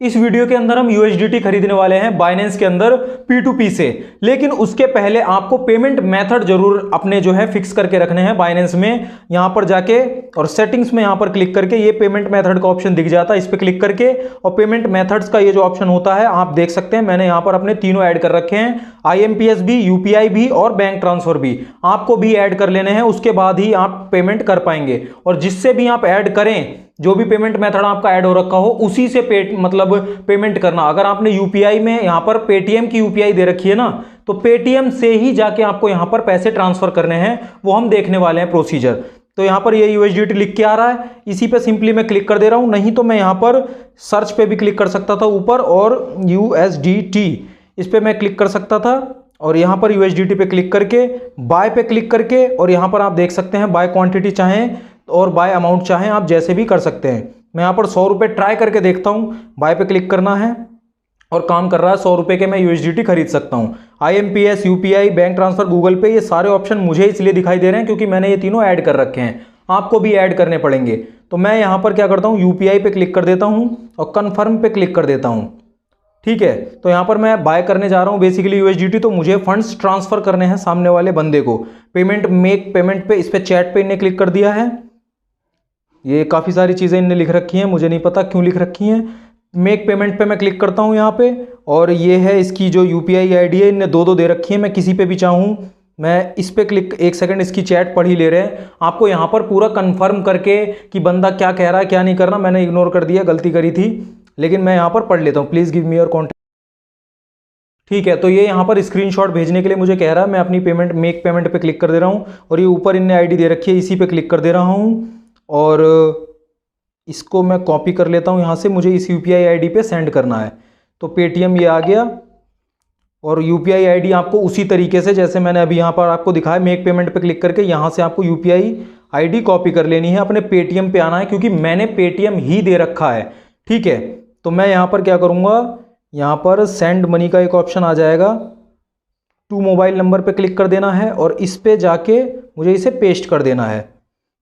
इस वीडियो के अंदर हम USDT खरीदने वाले हैं बाइनेंस के अंदर P2P से। लेकिन उसके पहले आपको पेमेंट मेथड जरूर अपने जो है फिक्स करके रखने हैं बाइनेंस में। यहां पर जाके और सेटिंग्स में यहां पर क्लिक करके ये पेमेंट मेथड का ऑप्शन दिख जाता है, इस पर क्लिक करके और पेमेंट मेथड्स का ये जो ऑप्शन होता है आप देख सकते हैं। मैंने यहां पर अपने तीनों ऐड कर रखे हैं, IMPS भी, UPI भी और बैंक ट्रांसफर भी। आपको भी ऐड कर लेने हैं, उसके बाद ही आप पेमेंट कर पाएंगे। और जिससे भी आप ऐड करें, जो भी पेमेंट मेथड आपका ऐड हो रखा हो उसी से मतलब पेमेंट करना। अगर आपने यूपीआई में यहां पर पेटीएम की यूपीआई दे रखी है ना, तो पेटीएम से ही जाके आपको यहां पर पैसे ट्रांसफर करने हैं, वो हम देखने वाले हैं प्रोसीजर। तो यहां पर ये USDT लिख के आ रहा है, इसी पे सिंपली मैं क्लिक कर दे रहा हूं। नहीं तो मैं यहां पर सर्च पे भी क्लिक कर सकता था ऊपर, और USDT इस पे मैं क्लिक कर सकता था और यहां पर USDT पे क्लिक करके बाय पे क्लिक करके, और यहां पर आप देख सकते हैं बाय क्वांटिटी चाहें और बाय अमाउंट चाहें, आप जैसे भी कर सकते हैं। मैं यहाँ पर 100 रुपये ट्राई करके देखता हूँ, बाय पे क्लिक करना है और काम कर रहा है। 100 रुपये के मैं USDT खरीद सकता हूँ। IMPS, UPI, bank transfer, Google पे, ये सारे ऑप्शन मुझे इसलिए दिखाई दे रहे हैं क्योंकि मैंने ये तीनों ऐड कर रखे हैं। आपको भी ऐड करने पड़ेंगे। तो मैं यहाँ पर क्या करता हूँ, UPI पे क्लिक कर देता हूँ और कन्फर्म पे क्लिक कर देता हूँ। ठीक है, तो यहाँ पर मैं बाय करने जा रहा हूँ बेसिकली USDT। तो मुझे फंड्स ट्रांसफर करने हैं सामने वाले बंदे को। पेमेंट, मेक पेमेंट पे, इस पे चैट पे इन्हें क्लिक कर दिया है। ये काफ़ी सारी चीज़ें इनने लिख रखी हैं, मुझे नहीं पता क्यों लिख रखी हैं। मेक पेमेंट पे मैं क्लिक करता हूँ यहाँ पे, और ये है इसकी जो UPI ID है, इनने दो दे रखी है। मैं किसी पे भी चाहूँ मैं इस पे क्लिक, एक सेकंड, इसकी चैट पढ़ ही ले रहे हैं। आपको यहाँ पर पूरा कंफर्म करके कि बंदा क्या कह रहा है क्या नहीं करना, मैंने इग्नोर कर दिया, गलती करी थी, लेकिन मैं यहाँ पर पढ़ लेता हूँ। Please give me your contact. ठीक है, तो ये यहाँ पर स्क्रीनशॉट भेजने के लिए मुझे कह रहा है। मैं अपनी पेमेंट, मेक पेमेंट पे क्लिक कर दे रहा हूँ, और ये ऊपर इनने ID दे रखी है, इसी पे क्लिक कर दे रहा हूँ और इसको मैं कॉपी कर लेता हूँ यहाँ से। मुझे इस UPI ID पे सेंड करना है। तो पेटीएम ये आ गया, और UPI ID आपको उसी तरीके से जैसे मैंने अभी यहाँ पर आपको दिखाया, मेक पेमेंट पे क्लिक करके यहाँ से आपको UPI ID कॉपी कर लेनी है, अपने पेटीएम पे आना है, क्योंकि मैंने पेटीएम ही दे रखा है। ठीक है, तो मैं यहाँ पर क्या करूँगा, यहाँ पर सेंड मनी का एक ऑप्शन आ जाएगा, टू मोबाइल नंबर पे क्लिक कर देना है और इस पे जाके मुझे इसे पेस्ट कर देना है।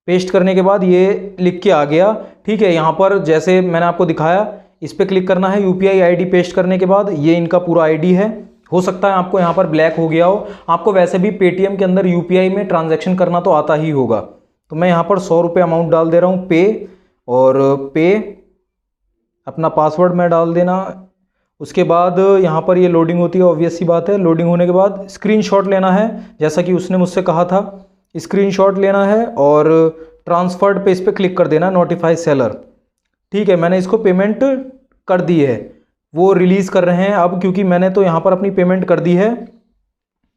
पेस्ट करने के बाद ये लिख के आ गया। ठीक है, यहाँ पर जैसे मैंने आपको दिखाया, इस पे क्लिक करना है। UPI ID पेस्ट करने के बाद ये इनका पूरा ID है। हो सकता है आपको यहाँ पर ब्लैक हो गया हो, आपको वैसे भी पेटीएम के अंदर UPI में ट्रांजैक्शन करना तो आता ही होगा। तो मैं यहाँ पर 100 रुपये अमाउंट डाल दे रहा हूँ, पे, और पे अपना पासवर्ड मैं डाल देना। उसके बाद यहाँ पर ये लोडिंग होती है, ऑब्वियस सी बात है। लोडिंग होने के बाद स्क्रीनशॉट लेना है, जैसा कि उसने मुझसे कहा था, स्क्रीनशॉट लेना है और ट्रांसफर्ड पे इस पर क्लिक कर देना, नोटिफाई सेलर। ठीक है, मैंने इसको पेमेंट कर दी है, वो रिलीज़ कर रहे हैं अब, क्योंकि मैंने तो यहाँ पर अपनी पेमेंट कर दी है।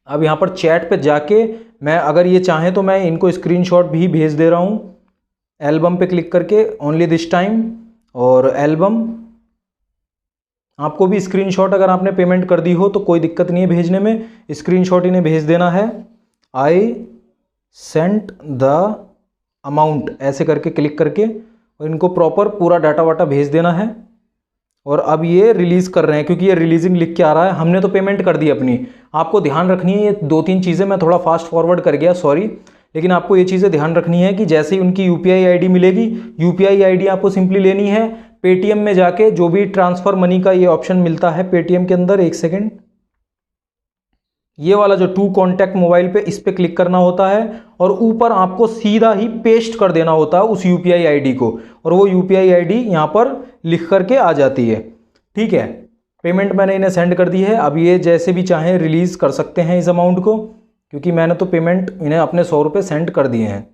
अब यहाँ पर चैट पे जाके मैं, अगर ये चाहें तो मैं इनको स्क्रीनशॉट भी भेज दे रहा हूँ। एल्बम पे क्लिक करके ओनली दिस टाइम, और एल्बम, आपको भी स्क्रीनशॉट अगर आपने पेमेंट कर दी हो तो कोई दिक्कत नहीं है भेजने में, स्क्रीनशॉट इन्हें भेज देना है। आई सेंट द अमाउंट ऐसे करके क्लिक करके, और इनको प्रॉपर पूरा डाटा वाटा भेज देना है। और अब ये रिलीज़ कर रहे हैं, क्योंकि ये रिलीजिंग लिख के आ रहा है। हमने तो पेमेंट कर दी अपनी। आपको ध्यान रखनी है ये 2-3 चीज़ें, मैं थोड़ा फास्ट फॉरवर्ड कर गया, सॉरी, लेकिन आपको ये चीज़ें ध्यान रखनी है कि जैसे ही उनकी UPI ID मिलेगी, UPI ID आपको सिंपली लेनी है। पेटीएम में जाके जो भी ट्रांसफ़र मनी का ये ऑप्शन मिलता है पेटीएम के अंदर, एक सेकेंड, ये वाला जो टू कॉन्टैक्ट मोबाइल पे, इस पे क्लिक करना होता है और ऊपर आपको सीधा ही पेस्ट कर देना होता है उस UPI ID को, और वो UPI ID यहाँ पर लिख करके आ जाती है। ठीक है, पेमेंट मैंने इन्हें सेंड कर दी है। अब ये जैसे भी चाहें रिलीज़ कर सकते हैं इस अमाउंट को, क्योंकि मैंने तो पेमेंट इन्हें अपने 100 रुपये सेंड कर दिए हैं।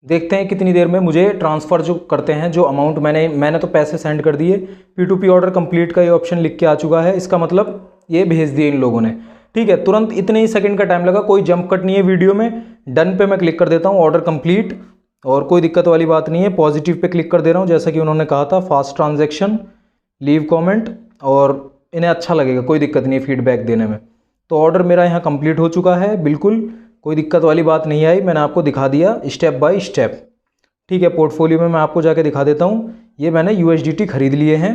देखते हैं कितनी देर में मुझे ट्रांसफ़र जो करते हैं, जो अमाउंट मैंने तो पैसे सेंड कर दिए। P2P ऑर्डर कंप्लीट का ये ऑप्शन लिख के आ चुका है, इसका मतलब ये भेज दिए इन लोगों ने। ठीक है, तुरंत इतने ही सेकंड का टाइम लगा, कोई जंप कट नहीं है वीडियो में। डन पे मैं क्लिक कर देता हूँ, ऑर्डर कंप्लीट, और कोई दिक्कत वाली बात नहीं है। पॉजिटिव पे क्लिक कर दे रहा हूँ, जैसा कि उन्होंने कहा था, फास्ट ट्रांजेक्शन, लीव कॉमेंट, और इन्हें अच्छा लगेगा, कोई दिक्कत नहीं है फीडबैक देने में। तो ऑर्डर मेरा यहाँ कंप्लीट हो चुका है, बिल्कुल कोई दिक्कत वाली बात नहीं आई। मैंने आपको दिखा दिया स्टेप बाय स्टेप। ठीक है, पोर्टफोलियो में मैं आपको जाके दिखा देता हूँ। ये मैंने USDT खरीद लिए हैं,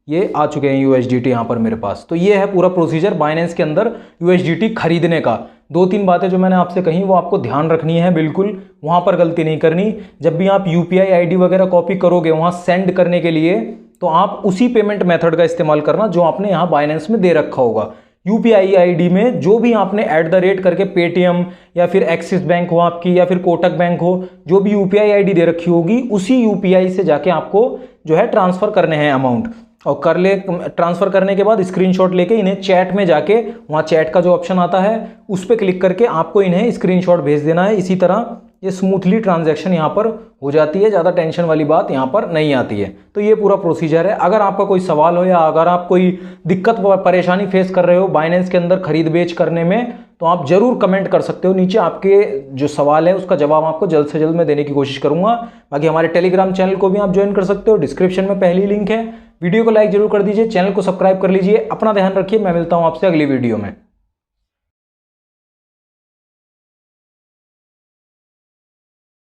ये आ चुके हैं USDT यहाँ पर मेरे पास। तो ये है पूरा प्रोसीजर बाइनेंस के अंदर USDT खरीदने का। 2-3 बातें जो मैंने आपसे कही वो आपको ध्यान रखनी है, बिल्कुल वहाँ पर गलती नहीं करनी। जब भी आप UPI ID वगैरह कॉपी करोगे वहाँ सेंड करने के लिए, तो आप उसी पेमेंट मेथड का इस्तेमाल करना जो आपने यहाँ बाइनेंस में दे रखा होगा। UPI ID में जो भी आपने @ करके पेटीएम या फिर एक्सिस बैंक हो आपकी या फिर कोटक बैंक हो, जो भी UPI ID दे रखी होगी उसी UPI से जाके आपको जो है ट्रांसफ़र करने हैं अमाउंट। और ट्रांसफ़र करने के बाद स्क्रीनशॉट लेके इन्हें चैट में जाके, वहाँ चैट का जो ऑप्शन आता है उस पर क्लिक करके आपको इन्हें स्क्रीनशॉट भेज देना है। इसी तरह ये स्मूथली ट्रांजैक्शन यहाँ पर हो जाती है, ज़्यादा टेंशन वाली बात यहाँ पर नहीं आती है। तो ये पूरा प्रोसीजर है। अगर आपका कोई सवाल हो या अगर आप कोई दिक्कत परेशानी फेस कर रहे हो बाइनेंस के अंदर खरीद बेच करने में, तो आप जरूर कमेंट कर सकते हो नीचे। आपके जो सवाल है उसका जवाब आपको जल्द से जल्द मैं देने की कोशिश करूंगा। बाकी हमारे टेलीग्राम चैनल को भी आप ज्वाइन कर सकते हो, डिस्क्रिप्शन में पहली लिंक है। वीडियो को लाइक जरूर कर दीजिए, चैनल को सब्सक्राइब कर लीजिए। अपना ध्यान रखिए, मैं मिलता हूं आपसे अगली वीडियो में।